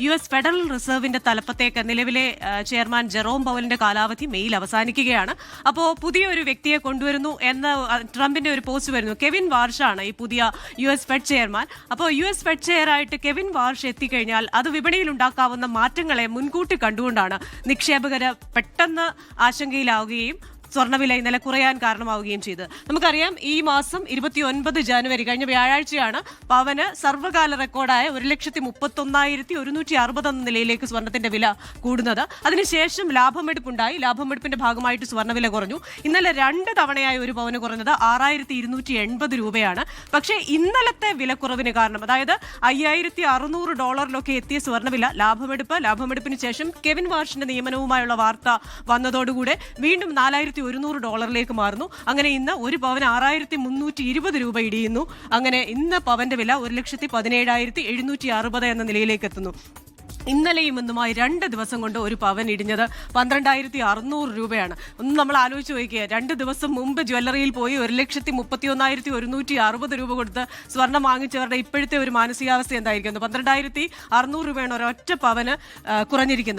US federal റിസർവിന്റെ തലപ്പത്തേക്ക് നിലവിലെ chairman Jerome പവലിന്റെ കാലാവധി mail അവസാനിക്കുകയാണ്. അപ്പോൾ പുതിയൊരു വ്യക്തിയെ കൊണ്ടുവരുന്നു എന്ന ട്രംപിന്റെ ഒരു പോസ്റ്റ് വരുന്നു. കെവിൻ വാർഷാണ് ഈ പുതിയ US ഫെഡ് ചെയർമാൻ. അപ്പോൾ US ഫെഡ് ചെയറായിട്ട് കെവിൻ വാർഷ് എത്തിക്കഴിഞ്ഞാൽ അത് വിപണിയിൽ ഉണ്ടാക്കാവുന്ന മാറ്റങ്ങളെ മുൻകൂട്ടി കണ്ടുകൊണ്ടാണ് നിക്ഷേപകര് പെട്ടെന്ന് ആശങ്കയിലാവുകയും സ്വർണ്ണവില ഇന്നലെ കുറയാൻ കാരണമാവുകയും ചെയ്തു. നമുക്കറിയാം ഈ മാസം 29 ജനുവരി കഴിഞ്ഞ വ്യാഴാഴ്ചയാണ് പവന് സർവ്വകാല റെക്കോർഡായ 1,31,160 എന്ന നിലയിലേക്ക് സ്വർണത്തിന്റെ വില കൂടുന്നത്. അതിനുശേഷം ലാഭമെടുപ്പുണ്ടായി. ലാഭമെടുപ്പിന്റെ ഭാഗമായിട്ട് സ്വർണ്ണവില കുറഞ്ഞു. ഇന്നലെ 2 തവണയായി ഒരു പവന് കുറഞ്ഞത് 6,280 രൂപയാണ്. പക്ഷേ ഇന്നലത്തെ വിലക്കുറവിന് കാരണം, അതായത് $5,600 എത്തിയ സ്വർണ്ണവില ലാഭമെടുപ്പിന് ശേഷം കെവിൻ വാർഷിന്റെ നിയമനവുമായുള്ള വാർത്ത വന്നതോടുകൂടെ വീണ്ടും $4,100 മാറുന്നു. അങ്ങനെ ഇന്ന് ഒരു പവന് 6,320 രൂപ ഇടിയുന്നു. അങ്ങനെ ഇന്ന് പവന്റെ വില 1,17,760 എന്ന നിലയിലേക്ക് എത്തുന്നു. ഇന്നലെയും ഇന്നുമായി 2 ദിവസം കൊണ്ട് ഒരു പവൻ ഇടിഞ്ഞത് 12,600 രൂപയാണ്. ഒന്ന് നമ്മൾ ആലോചിച്ച് നോക്കിക്കുക. 2 ദിവസം മുമ്പ് ജ്വല്ലറിയിൽ പോയി 1,31,160 രൂപ കൊടുത്ത് സ്വർണം വാങ്ങിച്ചവരുടെ ഇപ്പോഴത്തെ ഒരു മാനസികാവസ്ഥ എന്തായിരിക്കും? 12,600 രൂപയാണ് ഒരൊറ്റ പവന് കുറഞ്ഞിരിക്കുന്നത്.